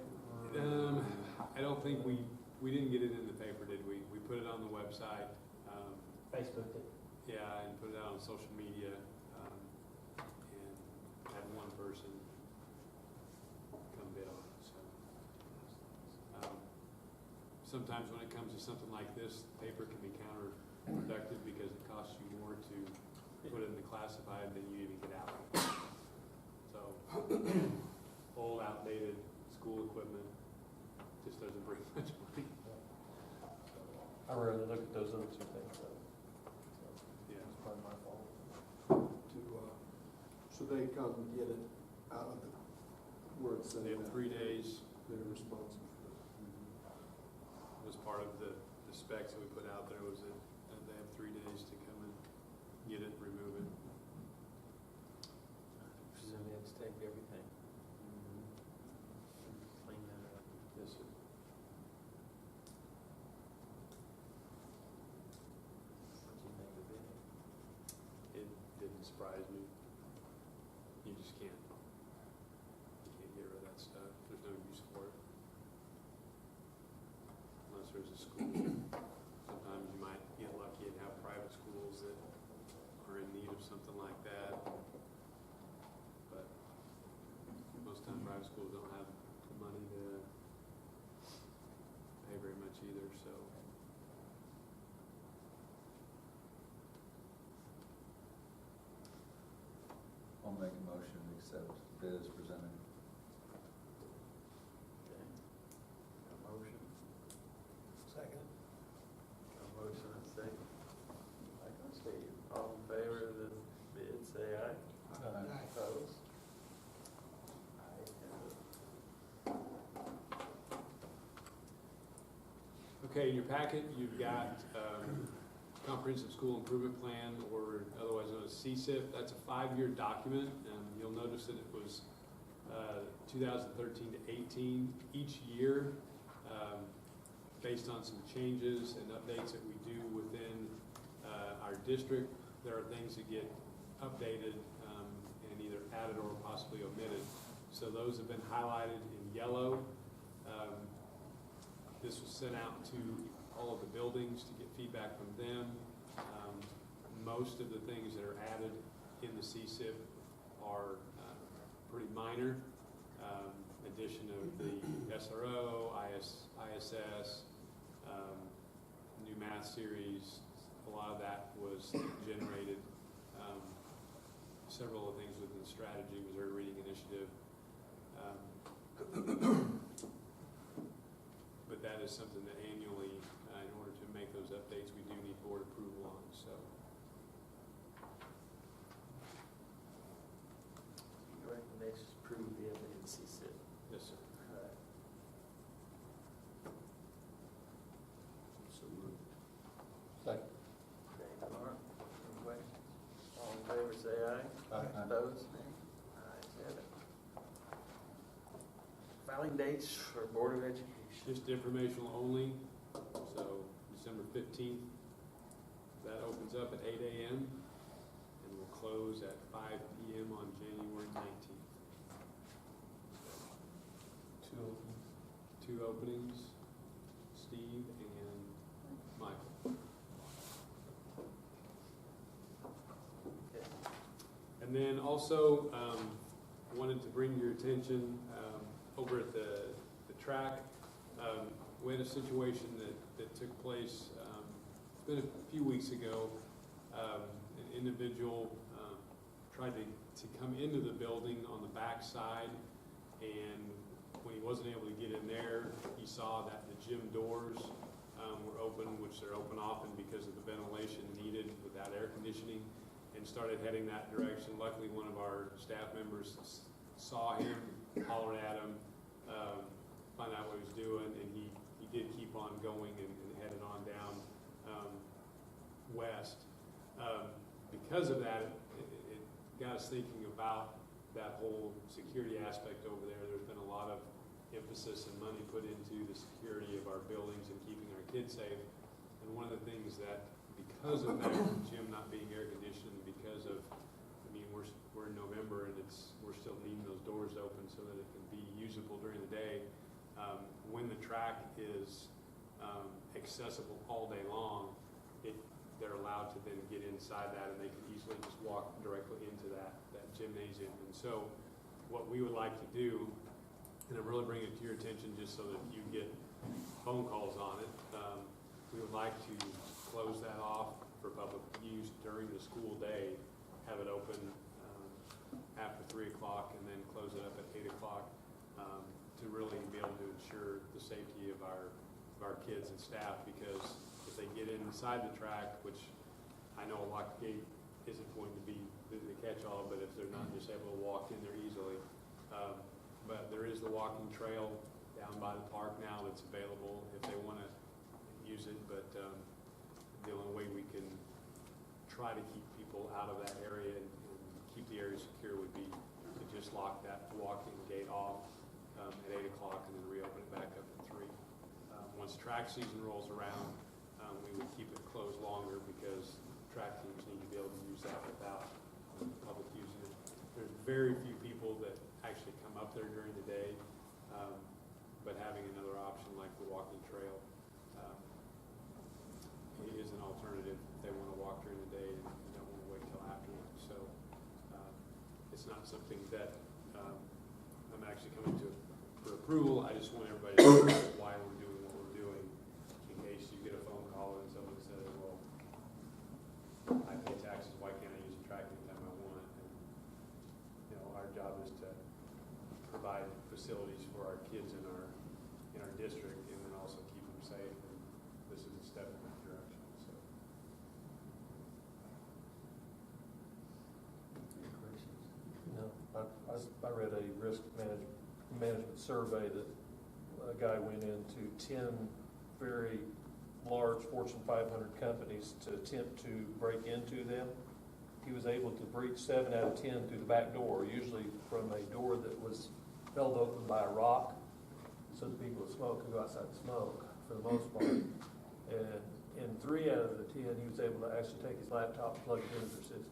I don't think we didn't get it in the paper, did we? We put it on the website. Facebooked it. Yeah, and put it out on social media, and had one person come bid on it. So sometimes when it comes to something like this, paper can be counterproductive because it costs you more to put it in the classified than you even get out. So old, outdated school equipment just doesn't bring much money. I rarely look at those other two things, though. Yeah. It's probably my fault. So they come and get it out of the, where it's They have 3 days. They're responsible for it. Was part of the specs that we put out there was that they have 3 days to come and get it, remove it. Presume you have to take everything. Clean that up. Yes, sir. What do you think of it? It didn't surprise me. You just can't get rid of that stuff. There's no use for it. Unless there's a school. Sometimes you might get lucky and have private schools that are in need of something like that. But most time private schools don't have the money to pay very much either, so. I'll make a motion to accept the bid as presented. Okay. A motion? Second. A motion and a second. Like I say, all in favor of the bid, say aye. Opposed? Aye. Okay, in your packet, you've got Comprehensive School Improvement Plan, or otherwise known as CSIP. That's a 5-year document, and you'll notice that it was 2013 to 18. Each year, based on some changes and updates that we do within our district, there are things that get updated and either added or possibly omitted. So those have been highlighted in yellow. This was sent out to all of the buildings to get feedback from them. Most of the things that are added in the CSIP are pretty minor. Addition of the SRO, ISS, new math series, a lot of that was generated. Several of the things within the strategy, Missouri Reading Initiative. But that is something that annually, in order to make those updates, we do need board approval on, so. Your recommendation is approve the updated CSIP. Yes, sir. So moved. Second. Dave, Mark, any questions? All in favor, say aye. Opposed, nay. Ayes have it. Filing dates for Board of Education. Just informational only, so December 15th, that opens up at 8 a.m. and will close at 5 p.m. on January 19th. Two openings, Steve and Michael. Okay. And then also, wanted to bring your attention, over at the track, we had a situation that took place, it's been a few weeks ago. An individual tried to come into the building on the back side, and when he wasn't able to get in there, he saw that the gym doors were open, which they're open often because of the ventilation needed without air conditioning, and started heading that direction. Luckily, one of our staff members saw him, hollered at him, find out what he was doing, and he did keep on going and headed on down west. Because of that, it got us thinking about that whole security aspect over there. There's been a lot of emphasis and money put into the security of our buildings and keeping our kids safe. And one of the things that, because of that gym not being air conditioned, because of, I mean, we're in November and we're still needing those doors open so that it can be usable during the day. When the track is accessible all day long, they're allowed to then get inside that, and they can easily just walk directly into that gymnasium. And so what we would like to do, and I'm really bringing it to your attention just so that you get phone calls on it, we would like to close that off for public use during the school day, have it open after 3 o'clock, and then close it up at 8 o'clock to really be able to ensure the safety of our kids and staff, because if they get inside the track, which I know a locked gate isn't going to be the catch-all, but if they're not just able to walk in there easily. But there is the walking trail down by the park now that's available if they want to use it, but the only way we can try to keep people out of that area and keep the area secure would be to just lock that walking gate off at 8 o'clock and then reopen it back up at 3. Once track season rolls around, we would keep it closed longer because track teams need to be able to use that without the public using it. There's very few people that actually come up there during the day, but having another option like the walking trail is an alternative if they want to walk during the day and don't want to wait till afterwards. So it's not something that I'm actually coming to for approval. I just want everybody to know why we're doing what we're doing, in case you get a phone call and someone says, well, I pay taxes, why can't I use the track anytime I want? And, you know, our job is to provide facilities for our kids in our district, and then also keep them safe. And this is a step in that direction. So. Any questions? No, I read a risk management survey that a guy went into 10 very large Fortune 500 companies to attempt to break into them. He was able to breach 7 out of 10 through the back door, usually from a door that was held open by a rock, so the people that smoke could go outside and smoke for the most part. And in 3 out of the 10, he was able to actually take his laptop and plug it into their system.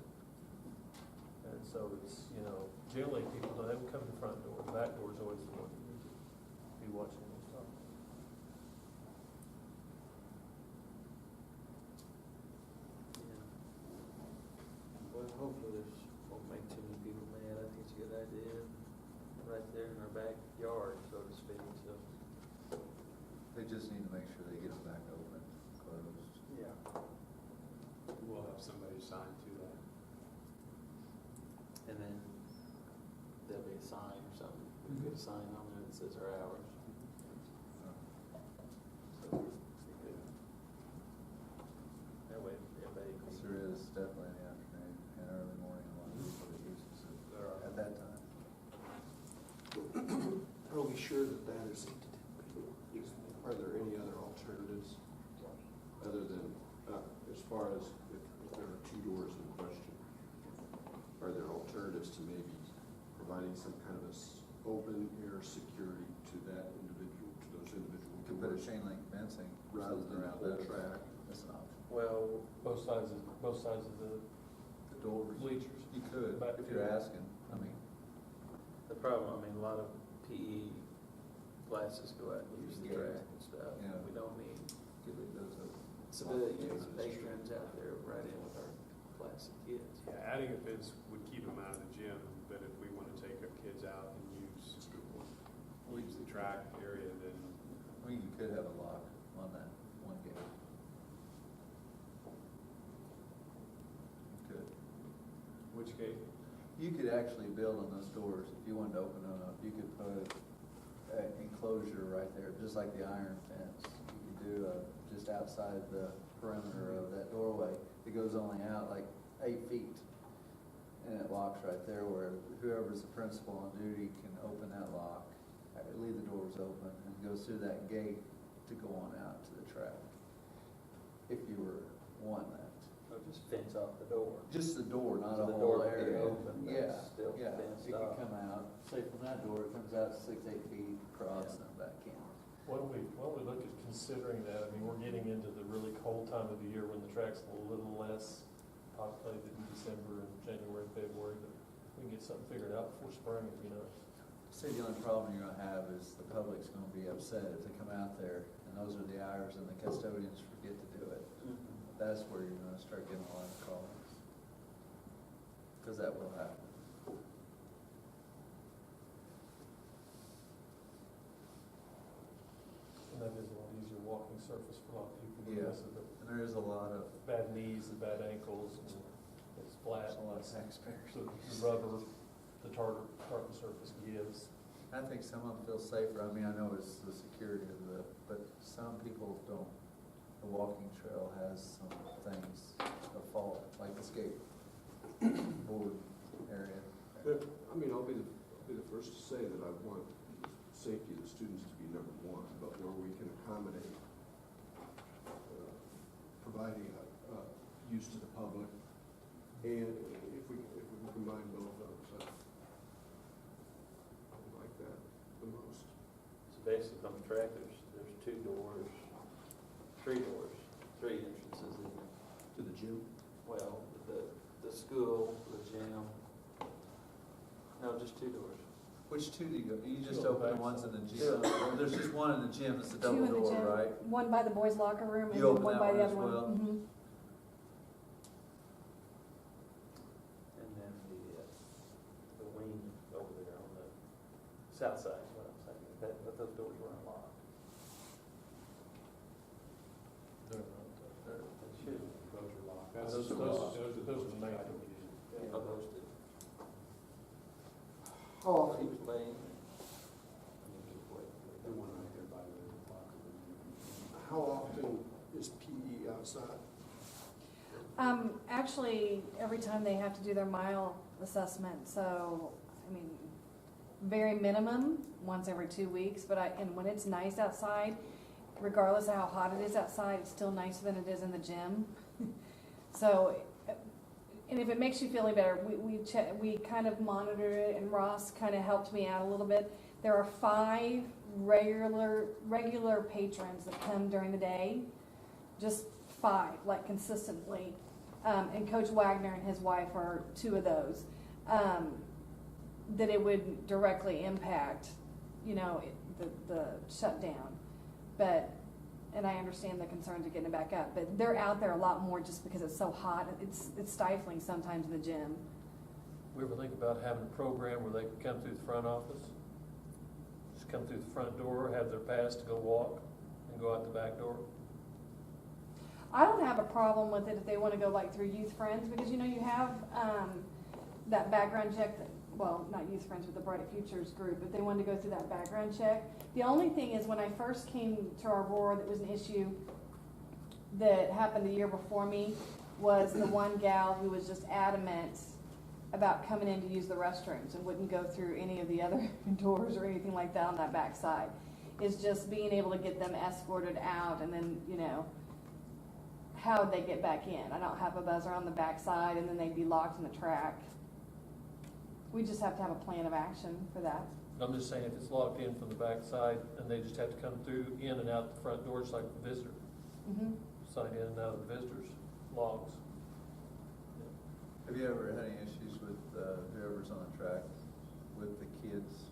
And so it's, you know, generally people don't ever come to the front door. The back door is always the one you need to be watching and stuff. Yeah. sign on there that says our hours. So, that way, everybody can Because there is definitely in the afternoon and early morning, a lot of people that uses it at that time. Are we sure that that is, are there any other alternatives other than, as far as if there are two doors in question? Are there alternatives to maybe providing some kind of open air security to that individual, to those individual You could put a doors? chain link fencing Rather than around the whole those. track. That's an option. Well, Both sides of the The doors. bleachers. You could, Back if you're there. asking. I mean, the problem, I mean, a lot of PE classes go out and use the Yeah. track and stuff. Yeah. We don't need you could leave those open. civilians, patrons out there right in with our classic kids. Yeah, adding a fence would keep them out of the gym, but if we want to take our kids out and use the track area, then I mean, you could have a lock on that one gate. You could. which gate? You could actually build on those doors, if you wanted to open them up, you could put an enclosure right there, just like the iron fence. You could do just outside the perimeter of that doorway, it goes only out like 8 feet. And it locks right there where whoever's the principal on duty can open that lock, leave the doors open, and goes through that gate to go on out to the track. If you were wanting that. Or just fence off the door. Just the door, not So a the whole door would be area. open, but Yeah, it's still yeah. fenced It could off. come out, say from that door, it comes out 6, 8 feet across and back in. Why don't we look at considering that? I mean, we're getting into the really cold time of the year when the track's a little less populated in December and January, February, but we can get something figured out before spring, if you know. See, the only problem you're gonna have is the public's gonna be upset if they come out there and those are the hours and the custodians forget to do it. That's where you're gonna start getting a lot of calls. Cause that will happen. And that is a lot easier walking surface for a lot of people. Yeah. Because of the And there is a lot of, bad knees, the bad ankles, and it's flat. there's a lot of taxpayers. So the rubber, the tartar surface gives. I think some of them feel safer. I mean, I know it's the security of but some people don't. The walking trail has some things of fault, like the skateboard area. I mean, I'll be the first to say that I want the safety of the students to be number one, but where we can accommodate providing use to the public, and if we can combine both of those, I like that the most. So basically on the track, there's 2 doors, 3 doors, 3 entrances in there. To the gym? Well, the school, the gym, no, just 2 doors. Which two do you go? You just Two on the open the back ones in side. the gym. There's just one in the gym. It's a Two double in the door, gym, right? one by the boys' locker room and You then open one that by the one other as one. well? Mhm. And then the wing over there on the south side is what I'm saying, but those doors were unlocked. They're not, They should. Those are locked. those are the main doors. Oh, those two. How often, Keep playing. The one right there by the locker room. how often is PE outside? Actually, every time they have to do their mile assessment, so, I mean, very minimum, once every 2 weeks, but and when it's nice outside, regardless of how hot it is outside, it's still nicer than it is in the gym. So, and if it makes you feel any better, we kind of monitor it, and Ross kind of helped me out a little bit. There are 5 regular patrons that come during the day, just 5, like consistently. And Coach Wagner and his wife are 2 of those. That it would directly impact, the shutdown. But, and I understand the concerns of getting it back up, but they're out there a lot more just because it's so hot. It's stifling sometimes in the gym. We ever think about having a program where they can come through the front office? Just come through the front door, have their pass to go walk, and go out the back door? I don't have a problem with it if they want to go like through Youth Friends, because you have that background check that well, not Youth Friends, but the Bright Futures group, but they wanted to go through that background check. The only thing is, when I first came to Aurora, that was an issue that happened the year before me, was the one gal who was just adamant about coming in to use the restrooms and wouldn't go through any of the other doors or anything like that on that backside. Is just being able to get them escorted out, and then, you know, how would they get back in? I don't have a buzzer on the backside, and then they'd be locked in the track. We just have to have a plan of action for that. I'm just saying, if it's locked in from the backside, and they just have to come through, in and out the front doors like the visitor, Mm-hmm. sign in and out of the visitors' logs. Have you ever had any issues with whoever's on the track with the kids